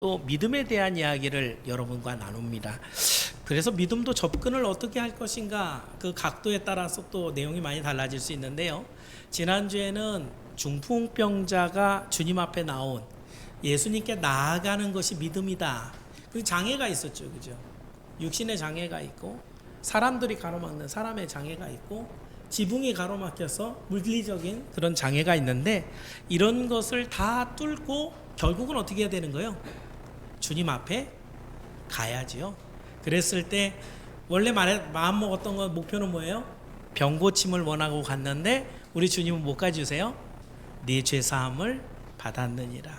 또 믿음에 대한 이야기를 여러분과 나눕니다. 그래서 믿음도 접근을 어떻게 할 것인가, 그 각도에 따라서 또 내용이 많이 달라질 수 있는데요. 지난주에는 중풍병자가 주님 앞에 나온 예수님께 나아가는 것이 믿음이다. 그 장애가 있었죠, 그죠? 육신의 장애가 있고 사람들이 가로막는 사람의 장애가 있고 지붕이 가로막혀서 물리적인 그런 장애가 있는데, 이런 것을 다 뚫고 결국은 어떻게 해야 되는 거예요? 주님 앞에 가야지요. 그랬을 때 원래 마음 먹었던 건 목표는 뭐예요? 병 고침을 원하고 갔는데 우리 주님은 뭐까지 주세요? 네 죄 사함을 받았느니라.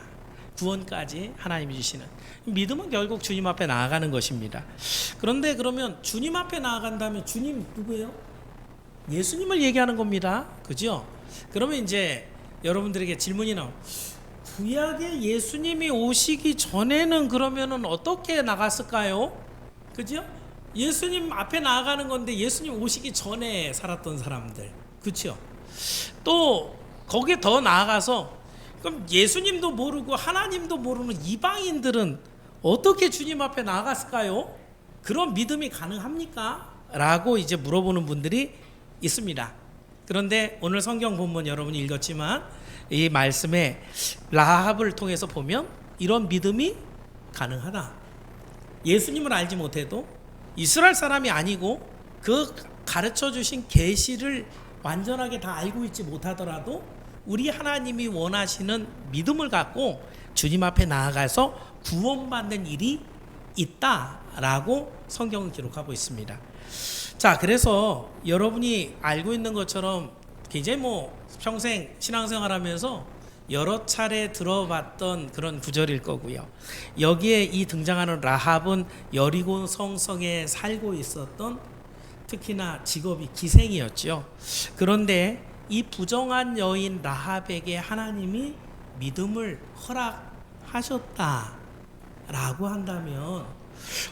구원까지 하나님이 주시는 믿음은 결국 주님 앞에 나아가는 것입니다. 그런데 그러면 주님 앞에 나아간다면 주님 누구예요? 예수님을 얘기하는 겁니다. 그죠? 그러면 이제 여러분들에게 질문이 나와요. 구약에 예수님이 오시기 전에는 그러면은 어떻게 나갔을까요? 그죠? 예수님 앞에 나아가는 건데 예수님 오시기 전에 살았던 사람들, 그렇죠? 또 거기에 더 나아가서 그럼 예수님도 모르고 하나님도 모르는 이방인들은 어떻게 주님 앞에 나아갔을까요? 그런 믿음이 가능합니까? 라고 이제 물어보는 분들이 있습니다. 그런데 오늘 성경 본문 여러분이 읽었지만 이 말씀에 라합을 통해서 보면 이런 믿음이 가능하다. 예수님을 알지 못해도 이스라엘 사람이 아니고 그 가르쳐 주신 계시를 완전하게 다 알고 있지 못하더라도 우리 하나님이 원하시는 믿음을 갖고 주님 앞에 나아가서 구원받는 일이 있다라고 성경은 기록하고 있습니다. 자, 그래서 여러분이 알고 있는 것처럼 굉장히 평생 신앙생활하면서 여러 차례 들어봤던 그런 구절일 거고요. 여기에 이 등장하는 라합은 여리고 성성에 살고 있었던, 특히나 직업이 기생이었죠. 그런데 이 부정한 여인 라합에게 하나님이 믿음을 허락하셨다라고 한다면,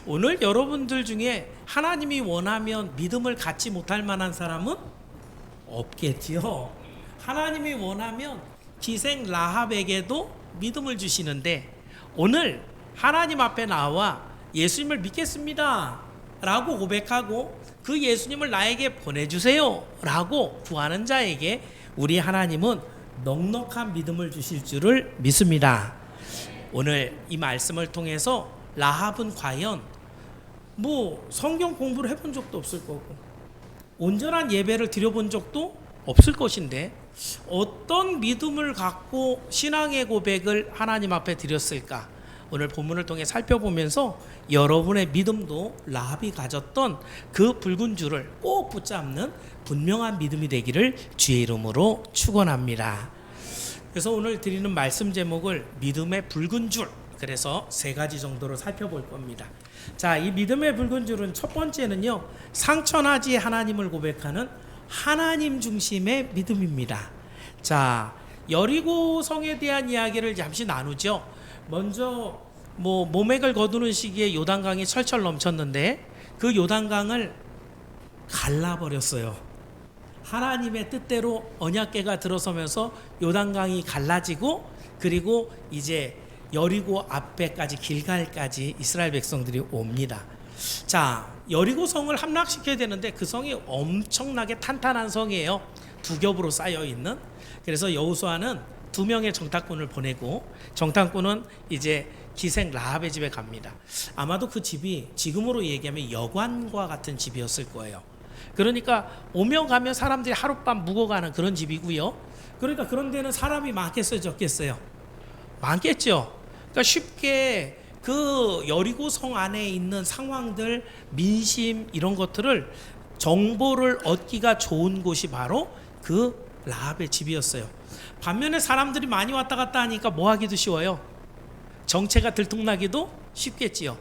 오늘 여러분들 중에 하나님이 원하면 믿음을 갖지 못할 만한 사람은 없겠지요. 하나님이 원하면 기생 라합에게도 믿음을 주시는데, 오늘 하나님 앞에 나와 예수님을 믿겠습니다 라고 고백하고 그 예수님을 나에게 보내주세요 라고 구하는 자에게 우리 하나님은 넉넉한 믿음을 주실 줄을 믿습니다. 오늘 이 말씀을 통해서 라합은 과연 성경 공부를 해본 적도 없을 거고 온전한 예배를 드려본 적도 없을 것인데 어떤 믿음을 갖고 신앙의 고백을 하나님 앞에 드렸을까? 오늘 본문을 통해 살펴보면서 여러분의 믿음도 라합이 가졌던 그 붉은 줄을 꼭 붙잡는 분명한 믿음이 되기를 주의 이름으로 축원합니다. 그래서 오늘 드리는 말씀 제목을 믿음의 붉은 줄, 그래서 세 가지 정도로 살펴볼 겁니다. 자, 이 믿음의 붉은 줄은 첫 번째는요, 상천하지 하나님을 고백하는 하나님 중심의 믿음입니다. 자, 여리고 성에 대한 이야기를 잠시 나누죠. 먼저 모맥을 거두는 시기에 요단강이 철철 넘쳤는데 그 요단강을 갈라버렸어요. 하나님의 뜻대로 언약궤가 들어서면서 요단강이 갈라지고, 그리고 이제 여리고 앞에까지 길갈까지 이스라엘 백성들이 옵니다. 자, 여리고 성을 함락시켜야 되는데 그 성이 엄청나게 탄탄한 성이에요. 두 겹으로 쌓여 있는. 그래서 여호수아는 2명의 정탐꾼을 보내고, 정탐꾼은 이제 기생 라합의 집에 갑니다. 아마도 그 집이 지금으로 얘기하면 여관과 같은 집이었을 거예요. 그러니까 오며 가며 사람들이 하룻밤 묵어가는 그런 집이고요. 그러니까 그런 데는 사람이 많겠어요, 적겠어요? 많겠죠. 그러니까 쉽게 그 여리고 성 안에 있는 상황들, 민심 이런 것들을 정보를 얻기가 좋은 곳이 바로 그 라합의 집이었어요. 반면에 사람들이 많이 왔다 갔다 하니까 뭐 하기도 쉬워요? 정체가 들통나기도 쉽겠지요.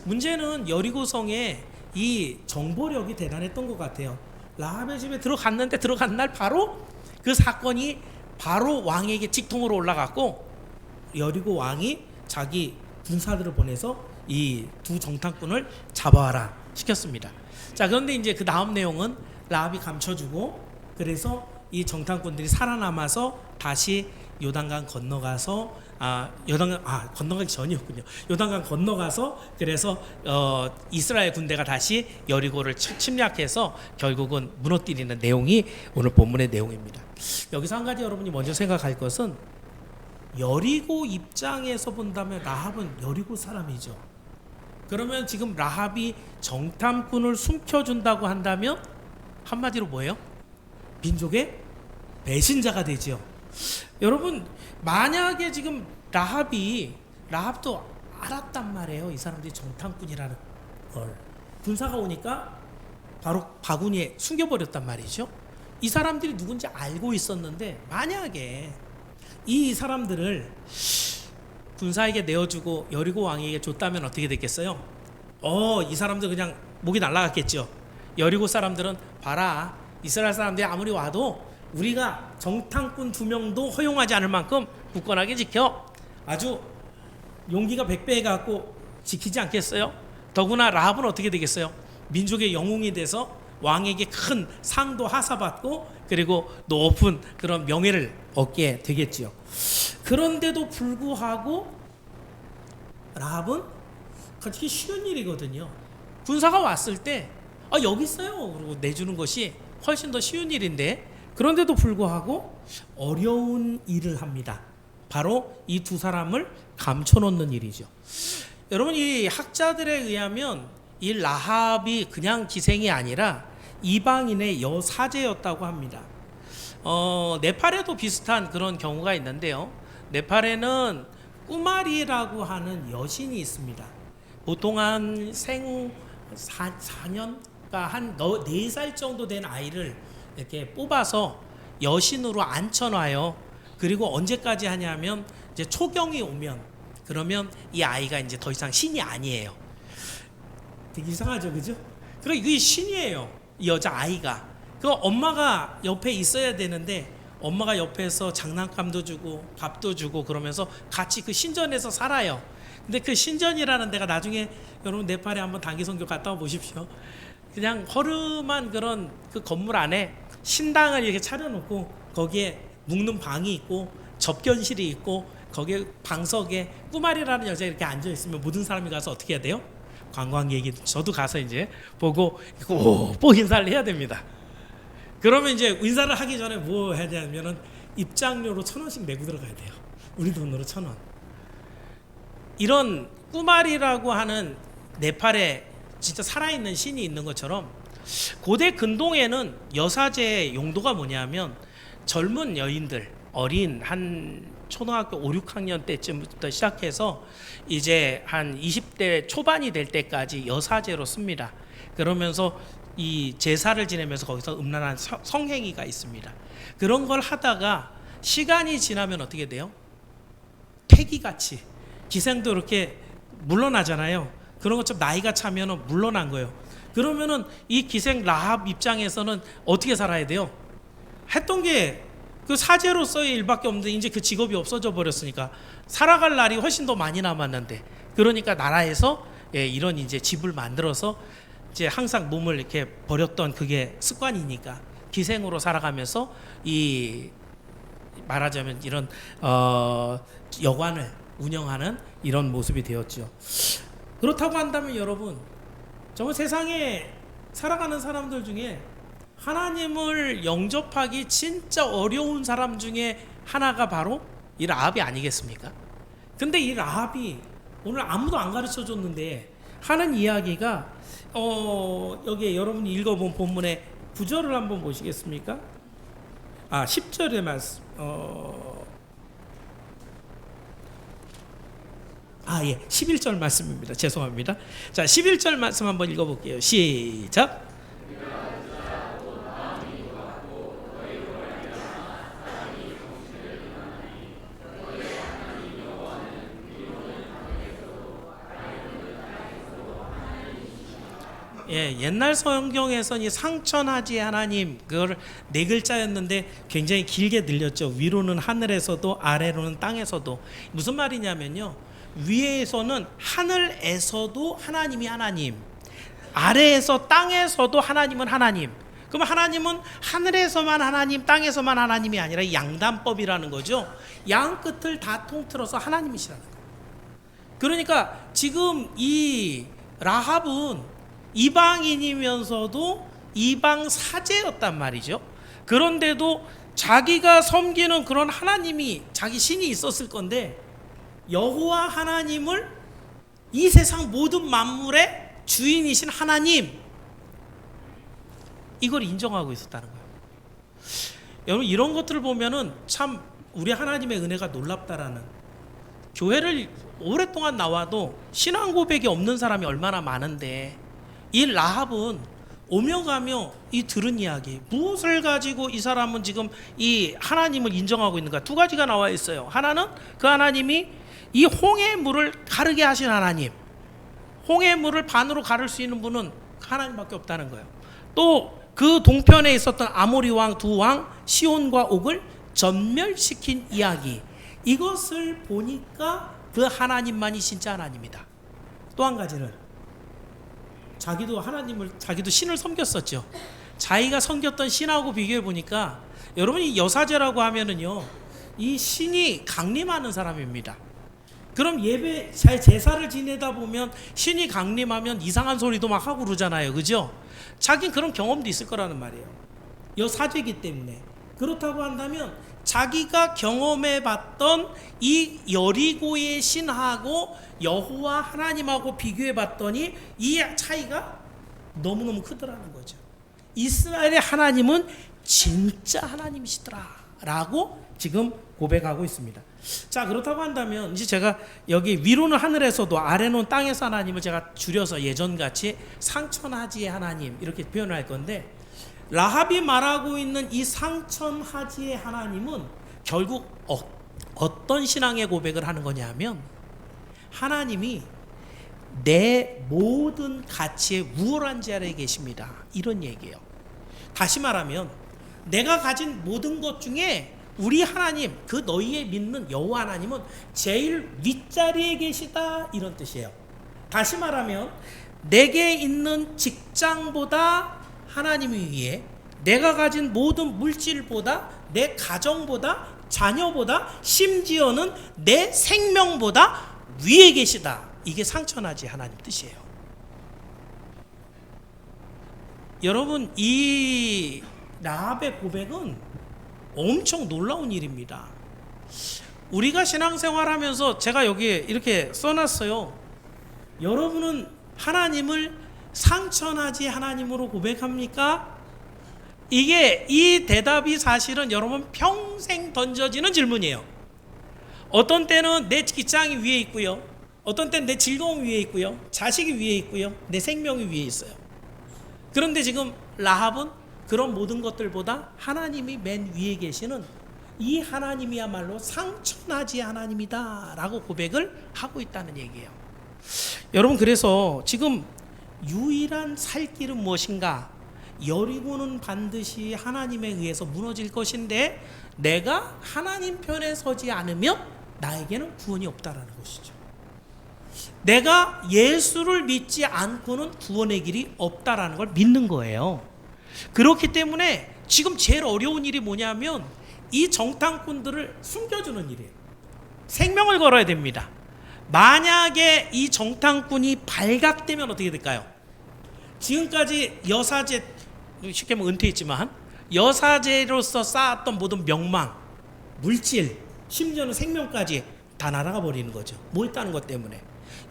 문제는 여리고 성에 이 정보력이 대단했던 것 같아요. 라합의 집에 들어갔는데 들어간 날 바로 그 사건이 바로 왕에게 직통으로 올라갔고, 여리고 왕이 자기 군사들을 보내서 이 두 정탐꾼을 잡아와라 시켰습니다. 자, 그런데 이제 그 다음 내용은 라합이 감춰주고, 그래서 이 정탐꾼들이 살아남아서 다시 요단강 건너가서 요단강 건너가기 전이었군요. 요단강 건너가서 그래서 이스라엘 군대가 다시 여리고를 침략해서 결국은 무너뜨리는 내용이 오늘 본문의 내용입니다. 여기서 한 가지 여러분이 먼저 생각할 것은 여리고 입장에서 본다면 라합은 여리고 사람이죠. 그러면 지금 라합이 정탐꾼을 숨겨준다고 한다면 한마디로 뭐예요? 민족의 배신자가 되죠. 여러분 만약에 지금 라합도 알았단 말이에요. 이 사람들이 정탐꾼이라는 걸. 군사가 오니까 바로 바구니에 숨겨버렸단 말이죠. 이 사람들이 누군지 알고 있었는데 만약에 이 사람들을 군사에게 내어주고 여리고 왕에게 줬다면 어떻게 됐겠어요? 이 사람들 그냥 목이 날아갔겠죠. 여리고 사람들은 봐라, 이스라엘 사람들이 아무리 와도 우리가 정탐꾼 2명도 허용하지 않을 만큼 굳건하게 지켜. 아주 용기가 100배 갖고 지키지 않겠어요? 더구나 라합은 어떻게 되겠어요? 민족의 영웅이 돼서 왕에게 큰 상도 하사받고 그리고 높은 그런 명예를 얻게 되겠지요. 그런데도 불구하고 라합은 그렇게 쉬운 일이거든요. 군사가 왔을 때 여기 있어요 그리고 내주는 것이 훨씬 더 쉬운 일인데, 그런데도 불구하고 어려운 일을 합니다. 바로 이 두 사람을 감춰놓는 일이죠. 여러분 이 학자들에 의하면 이 라합이 그냥 기생이 아니라 이방인의 여사제였다고 합니다. 네팔에도 비슷한 그런 경우가 있는데요. 네팔에는 꾸마리라고 하는 여신이 있습니다. 보통 한 생 4년, 그러니까 한 4살 정도 된 아이를 이렇게 뽑아서 여신으로 앉혀놔요. 그리고 언제까지 하냐면 이제 초경이 오면, 그러면 이 아이가 이제 더 이상 신이 아니에요. 되게 이상하죠, 그죠? 그러니까 이게 신이에요, 이 여자 아이가. 그 엄마가 옆에 있어야 되는데 엄마가 옆에서 장난감도 주고 밥도 주고 그러면서 같이 그 신전에서 살아요. 근데 그 신전이라는 데가 나중에 여러분 네팔에 한번 단기 선교 갔다 와 보십시오. 그냥 허름한 그런 그 건물 안에 신당을 이렇게 차려놓고 거기에 묵는 방이 있고 접견실이 있고 거기에 방석에 꾸마리라는 여자가 이렇게 앉아 있으면 모든 사람이 가서 어떻게 해야 돼요? 관광객이 저도 가서 이제 보고 꼭 인사를 해야 됩니다. 그러면 이제 인사를 하기 전에 뭐 해야 되냐면은 입장료로 1,000원씩 내고 들어가야 돼요. 우리 돈으로 1,000원. 이런 꾸마리라고 하는 네팔에 진짜 살아있는 신이 있는 것처럼 고대 근동에는 여사제의 용도가 뭐냐면 젊은 여인들, 어린 한 초등학교 5, 6학년 때쯤부터 시작해서 이제 한 20대 초반이 될 때까지 여사제로 씁니다. 그러면서 이 제사를 지내면서 거기서 음란한 성행위가 있습니다. 그런 걸 하다가 시간이 지나면 어떻게 돼요? 태기같이 기생도 이렇게 물러나잖아요. 그런 것처럼 나이가 차면 물러난 거예요. 그러면은 이 기생 라합 입장에서는 어떻게 살아야 돼요? 했던 게 그 사제로서의 일밖에 없는데 이제 그 직업이 없어져 버렸으니까 살아갈 날이 훨씬 더 많이 남았는데, 그러니까 나라에서 이런 이제 집을 만들어서 이제 항상 몸을 이렇게 버렸던 그게 습관이니까 기생으로 살아가면서 이 말하자면 이런 여관을 운영하는 이런 모습이 되었죠. 그렇다고 한다면 여러분, 정말 세상에 살아가는 사람들 중에 하나님을 영접하기 진짜 어려운 사람 중에 하나가 바로 이 라합이 아니겠습니까? 근데 이 라합이 오늘 아무도 안 가르쳐 줬는데 하는 이야기가 여기 여러분이 읽어본 본문의 9절을 한번 보시겠습니까? 10절의 말씀. 11절 말씀입니다. 죄송합니다. 자, 11절 말씀 한번 읽어볼게요. 시작. 옛날 성경에서는 이 상천하지 하나님, 그걸 4글자였는데 굉장히 길게 들렸죠. 위로는 하늘에서도 아래로는 땅에서도. 무슨 말이냐면요, 위에서는 하늘에서도 하나님이 하나님, 아래에서 땅에서도 하나님은 하나님. 그럼 하나님은 하늘에서만 하나님, 땅에서만 하나님이 아니라 양단법이라는 거죠. 양 끝을 다 통틀어서 하나님이시라는 거예요. 그러니까 지금 이 라합은 이방인이면서도 이방 사제였단 말이죠. 그런데도 자기가 섬기는 그런 하나님이, 자기 신이 있었을 건데, 여호와 하나님을, 이 세상 모든 만물의 주인이신 하나님, 이걸 인정하고 있었다는 거예요. 여러분, 이런 것들을 보면은 참 우리 하나님의 은혜가 놀랍다라는, 교회를 오랫동안 나와도 신앙 고백이 없는 사람이 얼마나 많은데, 이 라합은 오며 가며 이 들은 이야기, 무엇을 가지고 이 사람은 지금 이 하나님을 인정하고 있는가? 두 가지가 나와 있어요. 하나는 그 하나님이 이 홍해 물을 가르게 하신 하나님, 홍해 물을 반으로 가를 수 있는 분은 하나님밖에 없다는 거예요. 또 그 동편에 있었던 아모리 왕 두 왕 시온과 옥을 전멸시킨 이야기, 이것을 보니까 그 하나님만이 진짜 하나님이다. 또 한 가지는 자기도 신을 섬겼었죠. 자기가 섬겼던 신하고 비교해 보니까, 여러분이 여사제라고 하면은요, 이 신이 강림하는 사람입니다. 그럼 예배 제사를 지내다 보면 신이 강림하면 이상한 소리도 막 하고 그러잖아요, 그죠? 자기는 그런 경험도 있을 거라는 말이에요. 여사제이기 때문에. 그렇다고 한다면 자기가 경험해봤던 이 여리고의 신하고 여호와 하나님하고 비교해봤더니 이 차이가 너무너무 크더라는 거죠. 이스라엘의 하나님은 진짜 하나님이시더라 라고 지금 고백하고 있습니다. 자, 그렇다고 한다면 이제 제가 여기 위로는 하늘에서도 아래는 땅에서 하나님을 제가 줄여서 예전같이 상천하지의 하나님 이렇게 표현을 할 건데, 라합이 말하고 있는 이 상천하지의 하나님은 결국 어떤 신앙의 고백을 하는 거냐 하면, 하나님이 내 모든 가치에 우월한 자리에 계십니다, 이런 얘기예요. 다시 말하면 내가 가진 모든 것 중에 우리 하나님, 그 너희의 믿는 여호와 하나님은 제일 윗자리에 계시다, 이런 뜻이에요. 다시 말하면 내게 있는 직장보다 하나님 위에, 내가 가진 모든 물질보다, 내 가정보다, 자녀보다, 심지어는 내 생명보다 위에 계시다, 이게 상천하지 하나님 뜻이에요. 여러분, 이 라합의 고백은 엄청 놀라운 일입니다. 우리가 신앙생활하면서 제가 여기에 이렇게 써놨어요. 여러분은 하나님을 상천하지 하나님으로 고백합니까? 이 대답이 사실은 여러분 평생 던져지는 질문이에요. 어떤 때는 내 직장이 위에 있고요, 어떤 때는 내 즐거움이 위에 있고요, 자식이 위에 있고요, 내 생명이 위에 있어요. 그런데 지금 라합은 그런 모든 것들보다 하나님이 맨 위에 계시는 이 하나님이야말로 상천하지 하나님이다 라고 고백을 하고 있다는 얘기예요. 여러분, 그래서 지금 유일한 살 길은 무엇인가? 여리고는 반드시 하나님에 의해서 무너질 것인데, 내가 하나님 편에 서지 않으면 나에게는 구원이 없다라는 것이죠. 내가 예수를 믿지 않고는 구원의 길이 없다라는 걸 믿는 거예요. 그렇기 때문에 지금 제일 어려운 일이 뭐냐면 이 정탐꾼들을 숨겨주는 일이에요. 생명을 걸어야 됩니다. 만약에 이 정탐꾼이 발각되면 어떻게 될까요? 지금까지 여사제, 쉽게 말하면 은퇴했지만 여사제로서 쌓았던 모든 명망, 물질, 심지어는 생명까지 다 날아가 버리는 거죠. 뭐 있다는 것 때문에,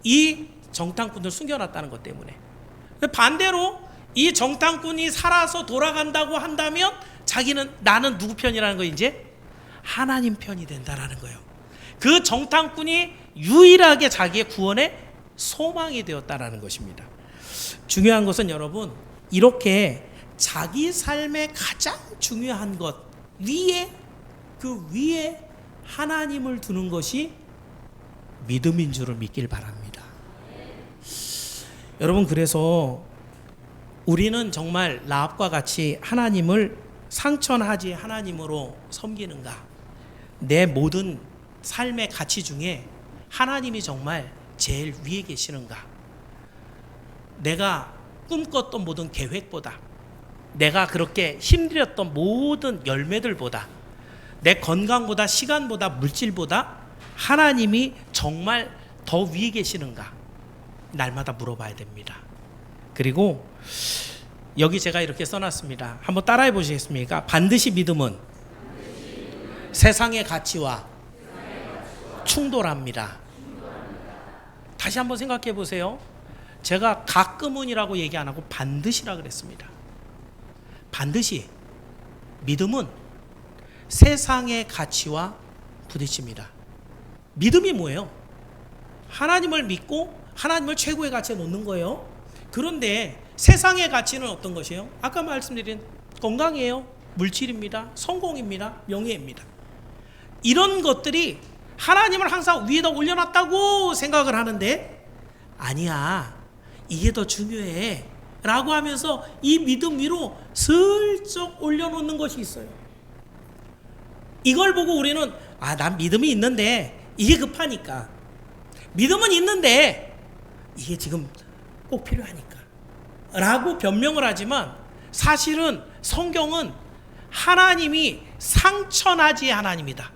이 정탐꾼들 숨겨놨다는 것 때문에. 반대로 이 정탐꾼이 살아서 돌아간다고 한다면 자기는, 나는 누구 편이라는 거, 이제 하나님 편이 된다라는 거예요. 그 정탐꾼이 유일하게 자기의 구원의 소망이 되었다라는 것입니다. 중요한 것은 여러분, 이렇게 자기 삶의 가장 중요한 것 위에, 그 위에 하나님을 두는 것이 믿음인 줄을 믿길 바랍니다. 여러분, 그래서 우리는 정말 라합과 같이 하나님을 상천하지 하나님으로 섬기는가? 내 모든 삶의 가치 중에 하나님이 정말 제일 위에 계시는가? 내가 꿈꿨던 모든 계획보다, 내가 그렇게 힘들었던 모든 열매들보다, 내 건강보다, 시간보다, 물질보다 하나님이 정말 더 위에 계시는가? 날마다 물어봐야 됩니다. 그리고 여기 제가 이렇게 써놨습니다. 한번 따라해 보시겠습니까? 반드시 믿음은 세상의 가치와 충돌합니다. 다시 한번 생각해 보세요. 제가 가끔은이라고 얘기 안 하고 반드시라 그랬습니다. 반드시 믿음은 세상의 가치와 부딪힙니다. 믿음이 뭐예요? 하나님을 믿고 하나님을 최고의 가치에 놓는 거예요. 그런데 세상의 가치는 어떤 것이에요? 아까 말씀드린 건강이에요. 물질입니다. 성공입니다. 명예입니다. 이런 것들이 하나님을 항상 위에다 올려놨다고 생각을 하는데, 아니야, 이게 더 중요해 라고 하면서 이 믿음 위로 슬쩍 올려놓는 것이 있어요. 이걸 보고 우리는 난 믿음이 있는데 이게 급하니까, 믿음은 있는데 이게 지금 꼭 필요하니까 라고 변명을 하지만, 사실은 성경은 하나님이 상천하지 하나님이다.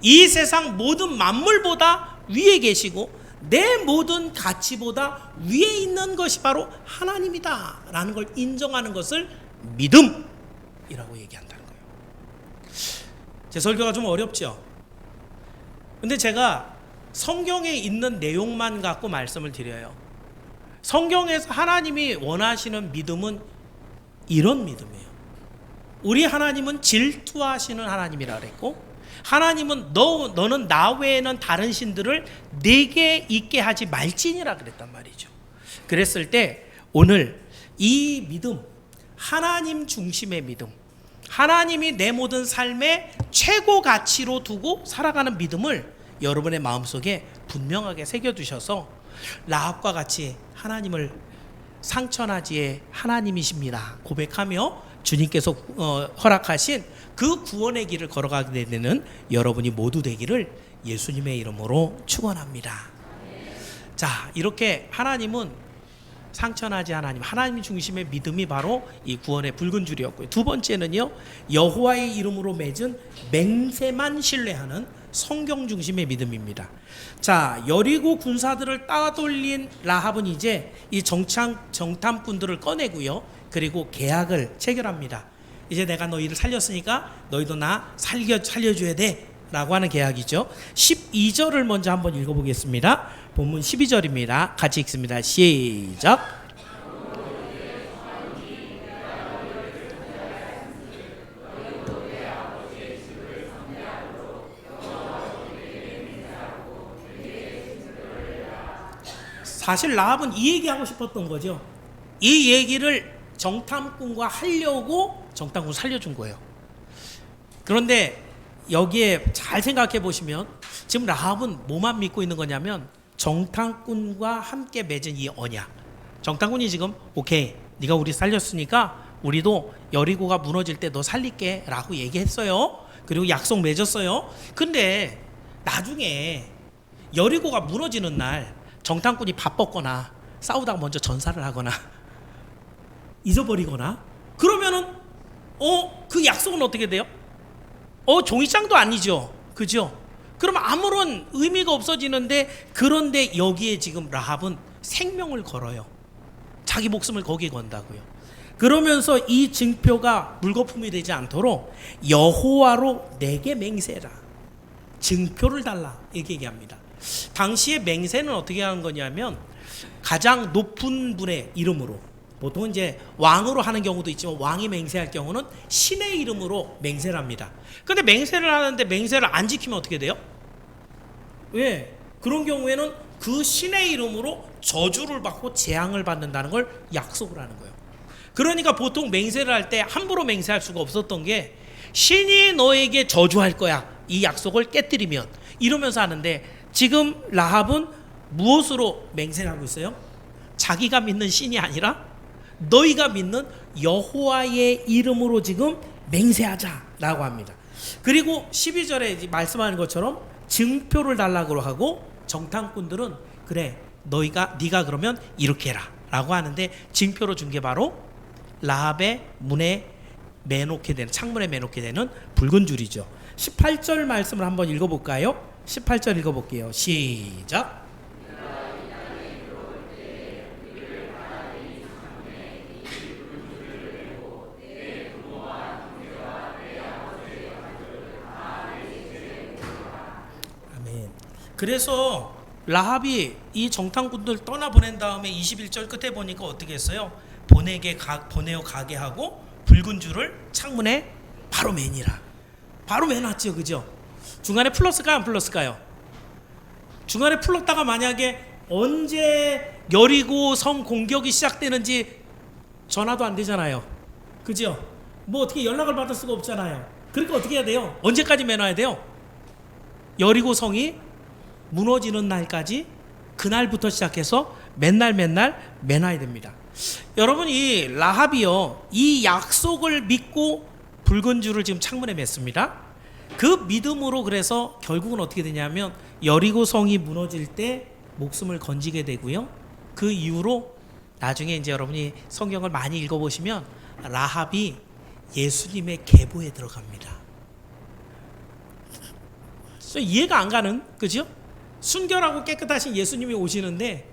이 세상 모든 만물보다 위에 계시고 내 모든 가치보다 위에 있는 것이 바로 하나님이다 라는 걸 인정하는 것을 믿음이라고 얘기한다는 거예요. 제 설교가 좀 어렵죠? 근데 제가 성경에 있는 내용만 갖고 말씀을 드려요. 성경에서 하나님이 원하시는 믿음은 이런 믿음이에요. 우리 하나님은 질투하시는 하나님이라 그랬고, 하나님은 너는 나 외에는 다른 신들을 내게 있게 하지 말지니라 그랬단 말이죠. 그랬을 때 오늘 이 믿음, 하나님 중심의 믿음, 하나님이 내 모든 삶의 최고 가치로 두고 살아가는 믿음을 여러분의 마음속에 분명하게 새겨두셔서 라합과 같이 하나님을 상천하지의 하나님이십니다 고백하며 주님께서 허락하신 그 구원의 길을 걸어가게 되는 여러분이 모두 되기를 예수님의 이름으로 축원합니다. 자, 이렇게 하나님은 상천하지 하나님, 하나님 중심의 믿음이 바로 이 구원의 붉은 줄이었고요. 두 번째는요, 여호와의 이름으로 맺은 맹세만 신뢰하는 성경 중심의 믿음입니다. 자, 여리고 군사들을 따돌린 라합은 이제 이 정탐꾼들을 꺼내고요, 그리고 계약을 체결합니다. 이제 내가 너희를 살렸으니까 너희도 나 살려줘야 돼 라고 하는 계약이죠. 12절을 먼저 한번 읽어보겠습니다. 본문 12절입니다. 같이 읽습니다. 시작. 사실 라합은 이 얘기하고 싶었던 거죠. 이 얘기를 정탐꾼과 하려고 정탐꾼 살려준 거예요. 그런데 여기에 잘 생각해 보시면 지금 라합은 뭐만 믿고 있는 거냐면 정탐꾼과 함께 맺은 이 언약. 정탐꾼이 지금 오케이, 네가 우리 살렸으니까 우리도 여리고가 무너질 때 너 살릴게 라고 얘기했어요. 그리고 약속 맺었어요. 근데 나중에 여리고가 무너지는 날 정탐꾼이 바빴거나 싸우다가 먼저 전사를 하거나 잊어버리거나 그러면은 그 약속은 어떻게 돼요? 종이장도 아니죠. 그죠? 그럼 아무런 의미가 없어지는데, 그런데 여기에 지금 라합은 생명을 걸어요. 자기 목숨을 거기에 건다고요. 그러면서 이 증표가 물거품이 되지 않도록 여호와로 내게 맹세라, 증표를 달라 이렇게 얘기합니다. 당시에 맹세는 어떻게 하는 거냐면 가장 높은 분의 이름으로, 보통 이제 왕으로 하는 경우도 있지만 왕이 맹세할 경우는 신의 이름으로 맹세를 합니다. 근데 맹세를 하는데 맹세를 안 지키면 어떻게 돼요? 왜? 그런 경우에는 그 신의 이름으로 저주를 받고 재앙을 받는다는 걸 약속을 하는 거예요. 그러니까 보통 맹세를 할 때 함부로 맹세할 수가 없었던 게, 신이 너에게 저주할 거야, 이 약속을 깨뜨리면, 이러면서 하는데, 지금 라합은 무엇으로 맹세를 하고 있어요? 자기가 믿는 신이 아니라 너희가 믿는 여호와의 이름으로 지금 맹세하자라고 합니다. 그리고 12절에 말씀하는 것처럼 증표를 달라고 하고, 정탐꾼들은 그래 네가 그러면 이렇게 해라 라고 하는데, 증표로 준 게 바로 라합의 문에 매놓게 되는, 창문에 매놓게 되는 붉은 줄이죠. 18절 말씀을 한번 읽어볼까요? 18절 읽어볼게요. 시작. 아멘. 그래서 라합이 이 정탐꾼들 떠나보낸 다음에 21절 끝에 보니까 어떻게 했어요? 보내어 가게 하고 붉은 줄을 창문에 바로 매니라. 바로 매놨죠, 그죠? 중간에 플러스가요, 안 플러스가요? 중간에 풀렀다가 만약에 언제 여리고 성 공격이 시작되는지 전화도 안 되잖아요, 그죠? 뭐 어떻게 연락을 받을 수가 없잖아요. 그러니까 어떻게 해야 돼요? 언제까지 매놔야 돼요? 여리고 성이 무너지는 날까지, 그날부터 시작해서 맨날 매놔야 됩니다. 여러분, 이 라합이요, 이 약속을 믿고 붉은 줄을 지금 창문에 맸습니다. 그 믿음으로 그래서 결국은 어떻게 되냐면 여리고 성이 무너질 때 목숨을 건지게 되고요. 그 이후로 나중에 이제 여러분이 성경을 많이 읽어보시면 라합이 예수님의 계보에 들어갑니다. 이해가 안 가는, 그죠? 순결하고 깨끗하신 예수님이 오시는데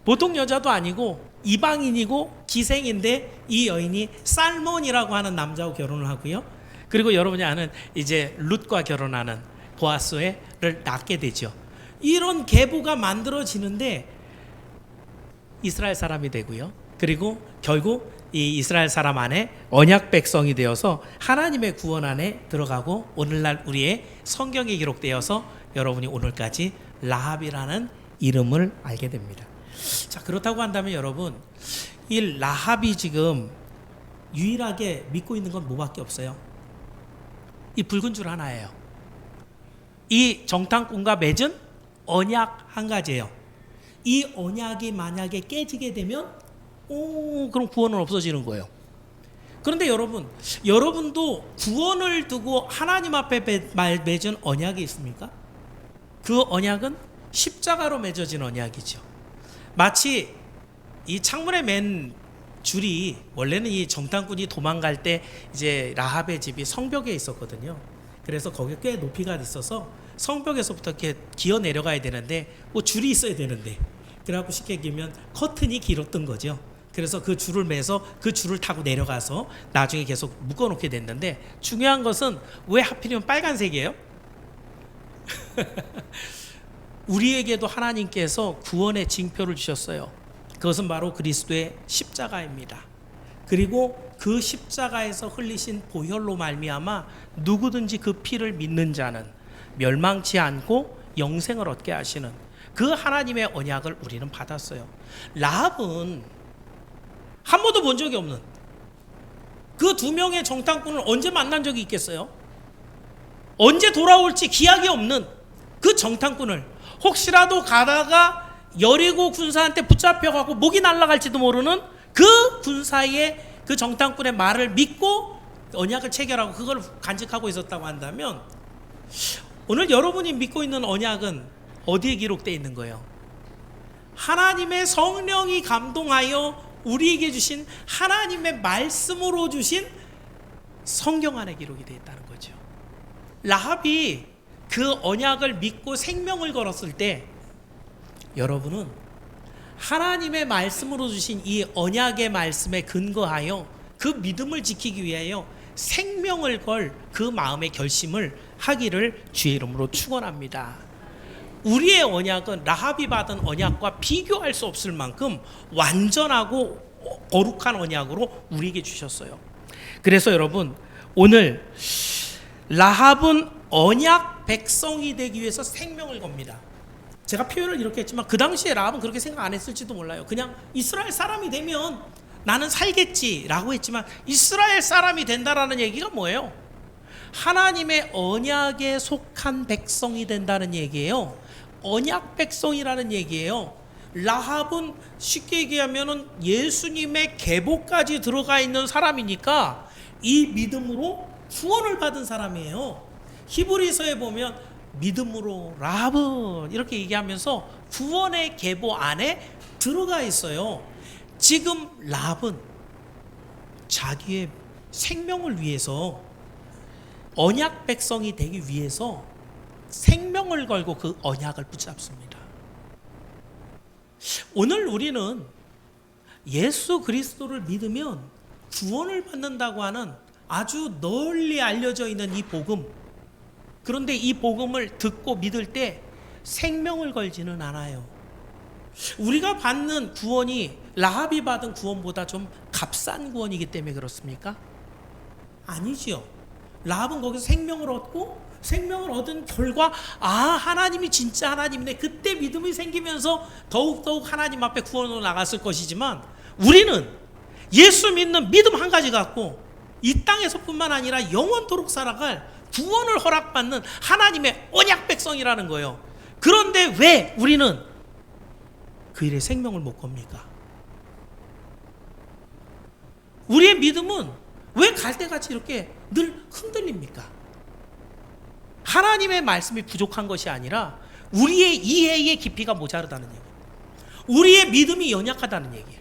보통 여자도 아니고 이방인이고 기생인데 이 여인이 살몬이라고 하는 남자하고 결혼을 하고요. 그리고 여러분이 아는 이제 룻과 결혼하는 보아스를 낳게 되죠. 이런 계보가 만들어지는데 이스라엘 사람이 되고요. 그리고 결국 이 이스라엘 사람 안에 언약 백성이 되어서 하나님의 구원 안에 들어가고 오늘날 우리의 성경에 기록되어서 여러분이 오늘까지 라합이라는 이름을 알게 됩니다. 자, 그렇다고 한다면 여러분, 이 라합이 지금 유일하게 믿고 있는 건 뭐밖에 없어요? 이 붉은 줄 하나예요. 이 정탐꾼과 맺은 언약 한 가지예요. 이 언약이 만약에 깨지게 되면 그럼 구원은 없어지는 거예요. 그런데 여러분도 구원을 두고 하나님 앞에 맺은 언약이 있습니까? 그 언약은 십자가로 맺어진 언약이죠. 마치 이 창문에 맨 줄이, 원래는 이 정탐꾼이 도망갈 때 이제 라합의 집이 성벽에 있었거든요. 그래서 거기에 꽤 높이가 있어서 성벽에서부터 이렇게 기어 내려가야 되는데 뭐 줄이 있어야 되는데, 그래갖고 쉽게 얘기하면 커튼이 길었던 거죠. 그래서 그 줄을 매서 그 줄을 타고 내려가서 나중에 계속 묶어놓게 됐는데, 중요한 것은 왜 하필이면 빨간색이에요? 우리에게도 하나님께서 구원의 징표를 주셨어요. 그것은 바로 그리스도의 십자가입니다. 그리고 그 십자가에서 흘리신 보혈로 말미암아 누구든지 그 피를 믿는 자는 멸망치 않고 영생을 얻게 하시는 그 하나님의 언약을 우리는 받았어요. 라합은 한 번도 본 적이 없는 그 두 명의 정탐꾼을 언제 만난 적이 있겠어요? 언제 돌아올지 기약이 없는 그 정탐꾼을 혹시라도 가다가 여리고 군사한테 붙잡혀가고 목이 날아갈지도 모르는 그 군사의 그 정탐꾼의 말을 믿고 언약을 체결하고 그걸 간직하고 있었다고 한다면, 오늘 여러분이 믿고 있는 언약은 어디에 기록되어 있는 거예요? 하나님의 성령이 감동하여 우리에게 주신 하나님의 말씀으로 주신 성경 안에 기록이 되어 있다는 거죠. 라합이 그 언약을 믿고 생명을 걸었을 때 여러분은 하나님의 말씀으로 주신 이 언약의 말씀에 근거하여 그 믿음을 지키기 위하여 생명을 걸 그 마음의 결심을 하기를 주의 이름으로 축원합니다. 우리의 언약은 라합이 받은 언약과 비교할 수 없을 만큼 완전하고 거룩한 언약으로 우리에게 주셨어요. 그래서 여러분, 오늘 라합은 언약 백성이 되기 위해서 생명을 겁니다. 제가 표현을 이렇게 했지만 그 당시에 라합은 그렇게 생각 안 했을지도 몰라요. 그냥 이스라엘 사람이 되면 나는 살겠지라고 했지만, 이스라엘 사람이 된다라는 얘기가 뭐예요? 하나님의 언약에 속한 백성이 된다는 얘기예요. 언약 백성이라는 얘기예요. 라합은 쉽게 얘기하면은 예수님의 계보까지 들어가 있는 사람이니까 이 믿음으로 구원을 받은 사람이에요. 히브리서에 보면 믿음으로 라합은 이렇게 얘기하면서 구원의 계보 안에 들어가 있어요. 지금 라합은 자기의 생명을 위해서, 언약 백성이 되기 위해서 생명을 걸고 그 언약을 붙잡습니다. 오늘 우리는 예수 그리스도를 믿으면 구원을 받는다고 하는 아주 널리 알려져 있는 이 복음, 그런데 이 복음을 듣고 믿을 때 생명을 걸지는 않아요. 우리가 받는 구원이 라합이 받은 구원보다 좀 값싼 구원이기 때문에 그렇습니까? 아니지요. 라합은 거기서 생명을 얻고, 생명을 얻은 결과 하나님이 진짜 하나님이네, 그때 믿음이 생기면서 더욱더욱 하나님 앞에 구원으로 나갔을 것이지만, 우리는 예수 믿는 믿음 한 가지 갖고 이 땅에서뿐만 아니라 영원토록 살아갈 구원을 허락받는 하나님의 언약 백성이라는 거예요. 그런데 왜 우리는 그 일에 생명을 못 겁니까? 우리의 믿음은 왜 갈대같이 이렇게 늘 흔들립니까? 하나님의 말씀이 부족한 것이 아니라 우리의 이해의 깊이가 모자르다는 얘기예요. 우리의 믿음이 연약하다는 얘기예요.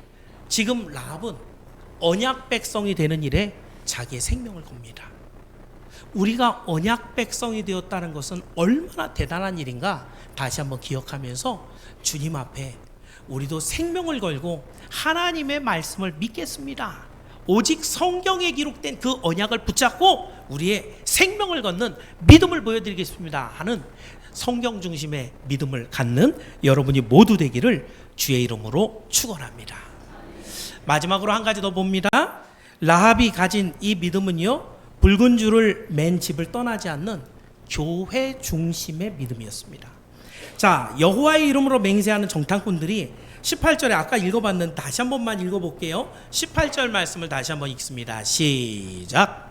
지금 라합은 언약 백성이 되는 일에 자기의 생명을 겁니다. 우리가 언약 백성이 되었다는 것은 얼마나 대단한 일인가 다시 한번 기억하면서 주님 앞에 우리도 생명을 걸고 하나님의 말씀을 믿겠습니다. 오직 성경에 기록된 그 언약을 붙잡고 우리의 생명을 걷는 믿음을 보여드리겠습니다 하는 성경 중심의 믿음을 갖는 여러분이 모두 되기를 주의 이름으로 축원합니다. 마지막으로 한 가지 더 봅니다. 라합이 가진 이 믿음은요, 붉은 줄을 맨 집을 떠나지 않는 교회 중심의 믿음이었습니다. 자, 여호와의 이름으로 맹세하는 정탐꾼들이 18절에 아까 읽어봤는데 다시 한 번만 읽어볼게요. 18절 말씀을 다시 한번 읽습니다. 시작.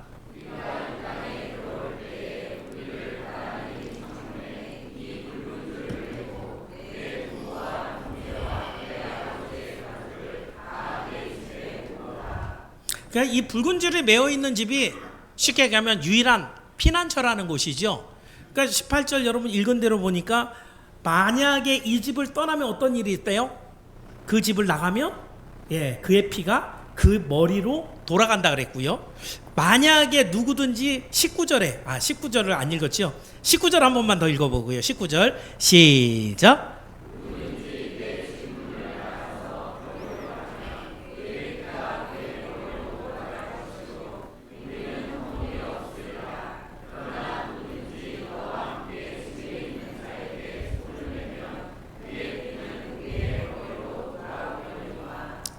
그러니까 이 붉은 줄이 매어 있는 집이 쉽게 얘기하면 유일한 피난처라는 곳이죠. 그러니까 18절 여러분 읽은 대로 보니까 만약에 이 집을 떠나면 어떤 일이 있대요? 그 집을 나가면 그의 피가 그 머리로 돌아간다 그랬고요. 만약에 누구든지 19절을 안 읽었죠. 19절 한 번만 더 읽어보고요. 19절 시작.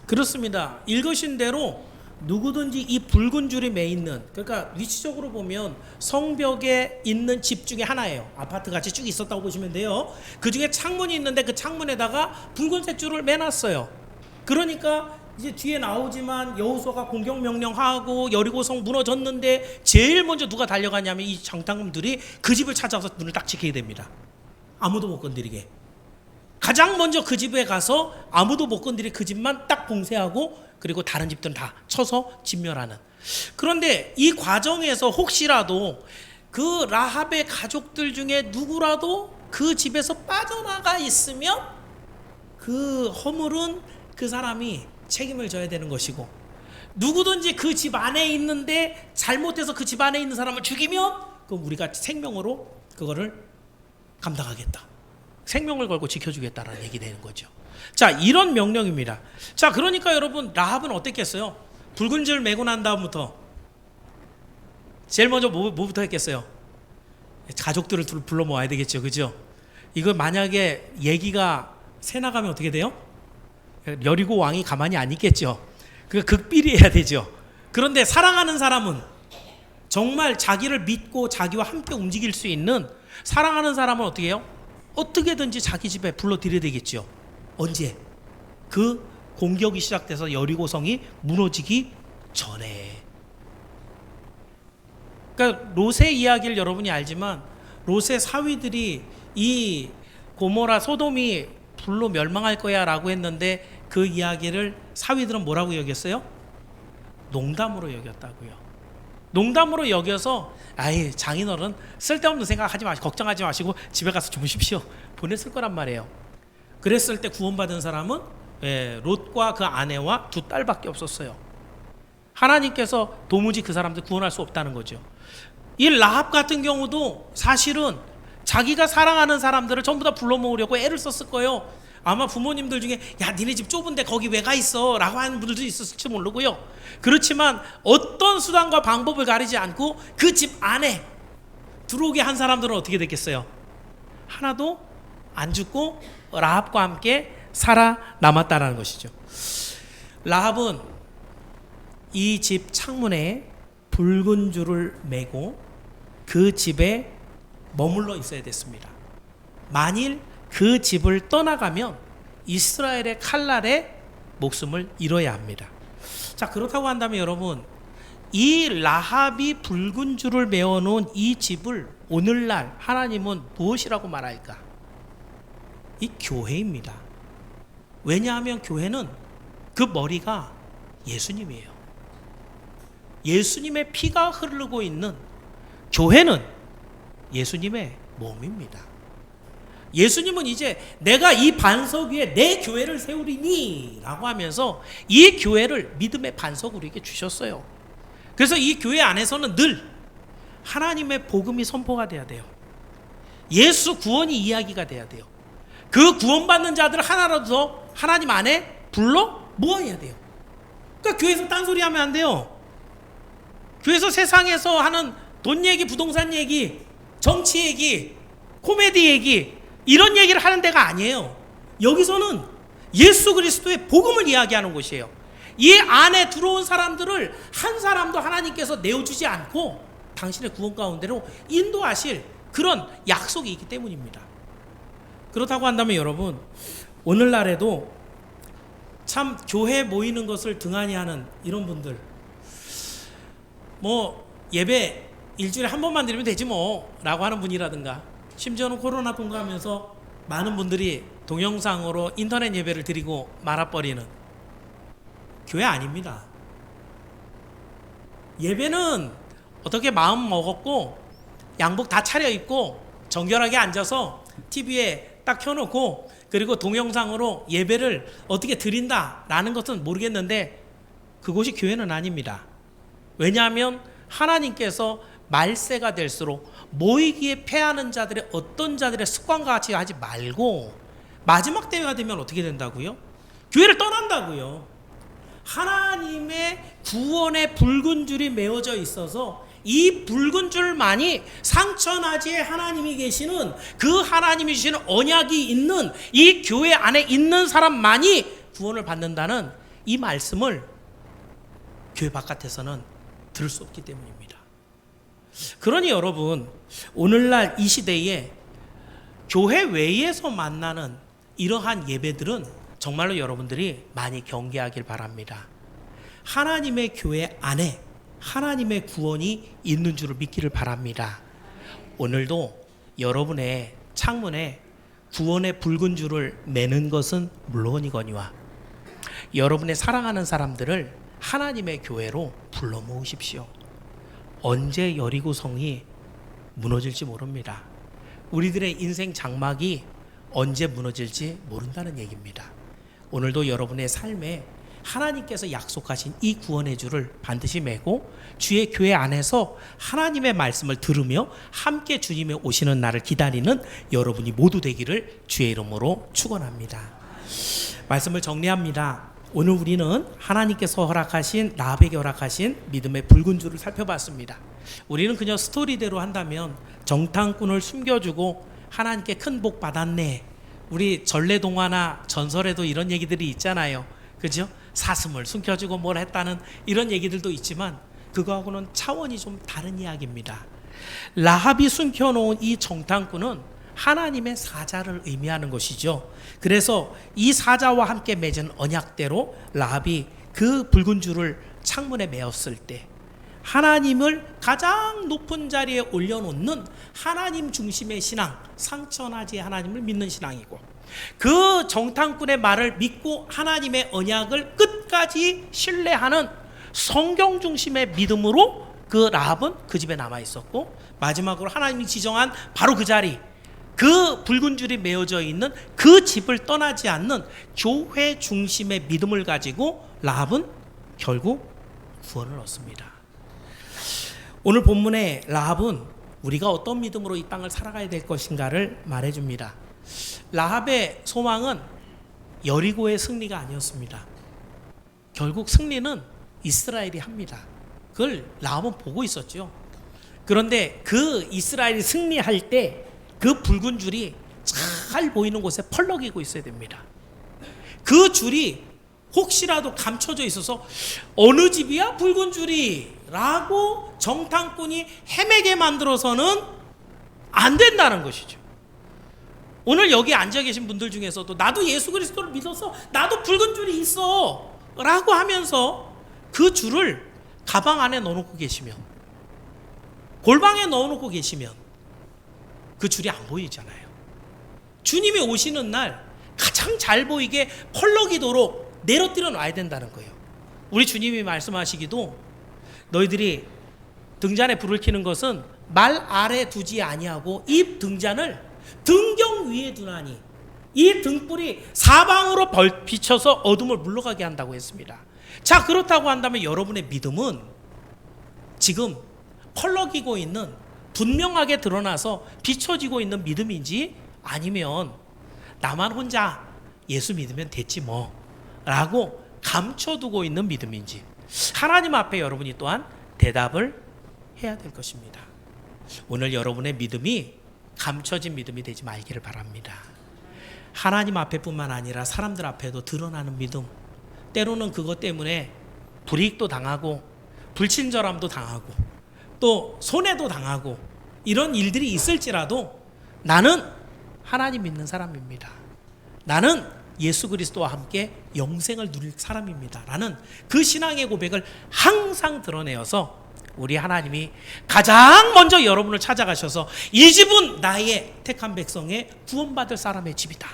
그렇습니다. 읽으신 대로 누구든지 이 붉은 줄이 매 있는, 그러니까 위치적으로 보면 성벽에 있는 집 중에 하나예요. 아파트 같이 쭉 있었다고 보시면 돼요. 그 중에 창문이 있는데 그 창문에다가 붉은색 줄을 매놨어요. 그러니까 이제 뒤에 나오지만 여호수아가 공격 명령하고 여리고성 무너졌는데 제일 먼저 누가 달려가냐면 이 정탐꾼들이 그 집을 찾아서 문을 딱 지키게 됩니다. 아무도 못 건드리게. 가장 먼저 그 집에 가서 아무도 못 건드릴 그 집만 딱 봉쇄하고, 그리고 다른 집들은 다 쳐서 진멸하는. 그런데 이 과정에서 혹시라도 그 라합의 가족들 중에 누구라도 그 집에서 빠져나가 있으면 그 허물은 그 사람이 책임을 져야 되는 것이고, 누구든지 그 집 안에 있는데 잘못해서 그 집 안에 있는 사람을 죽이면 그럼 우리가 생명으로 그거를 감당하겠다, 생명을 걸고 지켜주겠다라는 얘기 되는 거죠. 자, 이런 명령입니다. 자, 그러니까 여러분 라합은 어땠겠어요? 붉은 줄 매고 난 다음부터 제일 먼저 뭐부터 했겠어요? 가족들을 불러 모아야 되겠죠, 그죠? 이거 만약에 얘기가 새 나가면 어떻게 돼요? 여리고 왕이 가만히 안 있겠죠. 그 극비리해야 되죠. 그런데 사랑하는 사람은, 정말 자기를 믿고 자기와 함께 움직일 수 있는 사랑하는 사람은 어떻게 해요? 어떻게든지 자기 집에 불러들여야 되겠죠. 언제? 그 공격이 시작돼서 여리고성이 무너지기 전에. 그러니까 롯의 이야기를 여러분이 알지만 롯의 사위들이 이 고모라 소돔이 불로 멸망할 거야 라고 했는데 그 이야기를 사위들은 뭐라고 여겼어요? 농담으로 여겼다고요. 농담으로 여겨서 아이 장인어른 쓸데없는 생각하지 마시고 걱정하지 마시고 집에 가서 주무십시오 보냈을 거란 말이에요. 그랬을 때 구원받은 사람은 롯과 그 아내와 두 딸밖에 없었어요. 하나님께서 도무지 그 사람들 구원할 수 없다는 거죠. 이 라합 같은 경우도 사실은 자기가 사랑하는 사람들을 전부 다 불러 모으려고 애를 썼을 거예요. 아마 부모님들 중에 야 니네 집 좁은데 거기 왜 가 있어 라고 하는 분들도 있었을지 모르고요. 그렇지만 어떤 수단과 방법을 가리지 않고 그 집 안에 들어오게 한 사람들은 어떻게 됐겠어요? 하나도 안 죽고 라합과 함께 살아남았다는 것이죠. 라합은 이 집 창문에 붉은 줄을 매고 그 집에 머물러 있어야 됐습니다. 만일 그 집을 떠나가면 이스라엘의 칼날에 목숨을 잃어야 합니다. 자, 그렇다고 한다면 여러분, 이 라합이 붉은 줄을 메어놓은 이 집을 오늘날 하나님은 무엇이라고 말할까? 이 교회입니다. 왜냐하면 교회는 그 머리가 예수님이에요. 예수님의 피가 흐르고 있는 교회는 예수님의 몸입니다. 예수님은 이제 내가 이 반석 위에 내 교회를 세우리니 라고 하면서 이 교회를 믿음의 반석으로 이렇게 주셨어요. 그래서 이 교회 안에서는 늘 하나님의 복음이 선포가 돼야 돼요. 예수 구원이 이야기가 돼야 돼요. 그 구원받는 자들을 하나라도 더 하나님 안에 불러 모아야 돼요. 그러니까 교회에서 딴소리 하면 안 돼요. 교회에서 세상에서 하는 돈 얘기, 부동산 얘기, 정치 얘기, 코미디 얘기 이런 얘기를 하는 데가 아니에요. 여기서는 예수 그리스도의 복음을 이야기하는 곳이에요. 이 안에 들어온 사람들을 한 사람도 하나님께서 내어주지 않고 당신의 구원 가운데로 인도하실 그런 약속이 있기 때문입니다. 그렇다고 한다면 여러분, 오늘날에도 참 교회 모이는 것을 등한히 하는 이런 분들, 뭐 예배 일주일에 한 번만 드리면 되지 뭐 라고 하는 분이라든가, 심지어는 코로나 통과하면서 많은 분들이 동영상으로 인터넷 예배를 드리고 말아버리는 교회 아닙니다. 예배는 어떻게 마음 먹었고 양복 다 차려입고 정결하게 앉아서 TV에 딱 켜놓고 그리고 동영상으로 예배를 어떻게 드린다라는 것은 모르겠는데 그곳이 교회는 아닙니다. 왜냐하면 하나님께서 말세가 될수록 모이기에 패하는 자들의 어떤 자들의 습관과 같이 하지 말고 마지막 때가 되면 어떻게 된다고요? 교회를 떠난다고요. 하나님의 구원의 붉은 줄이 메어져 있어서 이 붉은 줄만이 상천하지에 하나님이 계시는 그 하나님이 주시는 언약이 있는 이 교회 안에 있는 사람만이 구원을 받는다는 이 말씀을 교회 바깥에서는 들을 수 없기 때문입니다. 그러니 여러분, 오늘날 이 시대에 교회 외에서 만나는 이러한 예배들은 정말로 여러분들이 많이 경계하길 바랍니다. 하나님의 교회 안에 하나님의 구원이 있는 줄을 믿기를 바랍니다. 오늘도 여러분의 창문에 구원의 붉은 줄을 매는 것은 물론이거니와 여러분의 사랑하는 사람들을 하나님의 교회로 불러 모으십시오. 언제 여리고성이 무너질지 모릅니다. 우리들의 인생 장막이 언제 무너질지 모른다는 얘기입니다. 오늘도 여러분의 삶에 하나님께서 약속하신 이 구원의 줄을 반드시 메고 주의 교회 안에서 하나님의 말씀을 들으며 함께 주님의 오시는 날을 기다리는 여러분이 모두 되기를 주의 이름으로 축원합니다. 말씀을 정리합니다. 오늘 우리는 하나님께서 허락하신, 라합에게 허락하신 믿음의 붉은 줄을 살펴봤습니다. 우리는 그냥 스토리대로 한다면 정탐꾼을 숨겨주고 하나님께 큰 복 받았네. 우리 전래동화나 전설에도 이런 얘기들이 있잖아요. 그죠? 사슴을 숨겨주고 뭘 했다는 이런 얘기들도 있지만 그거하고는 차원이 좀 다른 이야기입니다. 라합이 숨겨놓은 이 정탐꾼은 하나님의 사자를 의미하는 것이죠. 그래서 이 사자와 함께 맺은 언약대로 라합이 그 붉은 줄을 창문에 메었을 때 하나님을 가장 높은 자리에 올려놓는 하나님 중심의 신앙, 상천하지 하나님을 믿는 신앙이고, 그 정탐꾼의 말을 믿고 하나님의 언약을 끝까지 신뢰하는 성경 중심의 믿음으로 그 라합은 그 집에 남아 있었고, 마지막으로 하나님이 지정한 바로 그 자리, 그 붉은 줄이 메어져 있는 그 집을 떠나지 않는 교회 중심의 믿음을 가지고 라합은 결국 구원을 얻습니다. 오늘 본문의 라합은 우리가 어떤 믿음으로 이 땅을 살아가야 될 것인가를 말해줍니다. 라합의 소망은 여리고의 승리가 아니었습니다. 결국 승리는 이스라엘이 합니다. 그걸 라합은 보고 있었죠. 그런데 그 이스라엘이 승리할 때 그 붉은 줄이 잘 보이는 곳에 펄럭이고 있어야 됩니다. 그 줄이 혹시라도 감춰져 있어서 어느 집이야 붉은 줄이 라고 정탐꾼이 헤매게 만들어서는 안 된다는 것이죠. 오늘 여기 앉아 계신 분들 중에서도 나도 예수 그리스도를 믿어서 나도 붉은 줄이 있어 라고 하면서 그 줄을 가방 안에 넣어놓고 계시면, 골방에 넣어놓고 계시면 그 줄이 안 보이잖아요. 주님이 오시는 날 가장 잘 보이게 펄럭이도록 내려뜨려 놔야 된다는 거예요. 우리 주님이 말씀하시기도 너희들이 등잔에 불을 켜는 것은 말 아래 두지 아니하고 이 등잔을 등경 위에 두나니 이 등불이 사방으로 비춰서 어둠을 물러가게 한다고 했습니다. 자, 그렇다고 한다면 여러분의 믿음은 지금 펄럭이고 있는, 분명하게 드러나서 비춰지고 있는 믿음인지, 아니면 나만 혼자 예수 믿으면 됐지 뭐 라고 감춰두고 있는 믿음인지, 하나님 앞에 여러분이 또한 대답을 해야 될 것입니다. 오늘 여러분의 믿음이 감춰진 믿음이 되지 말기를 바랍니다. 하나님 앞에뿐만 아니라 사람들 앞에도 드러나는 믿음, 때로는 그것 때문에 불이익도 당하고 불친절함도 당하고 또 손해도 당하고 이런 일들이 있을지라도 나는 하나님 믿는 사람입니다. 나는 예수 그리스도와 함께 영생을 누릴 사람입니다. 라는 그 신앙의 고백을 항상 드러내어서 우리 하나님이 가장 먼저 여러분을 찾아가셔서 이 집은 나의 택한 백성의 구원받을 사람의 집이다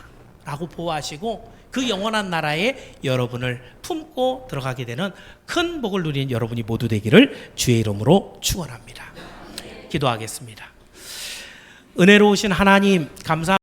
라고 보호하시고 그 영원한 나라에 여러분을 품고 들어가게 되는 큰 복을 누리는 여러분이 모두 되기를 주의 이름으로 축원합니다. 기도하겠습니다. 은혜로우신 하나님 감사합니다.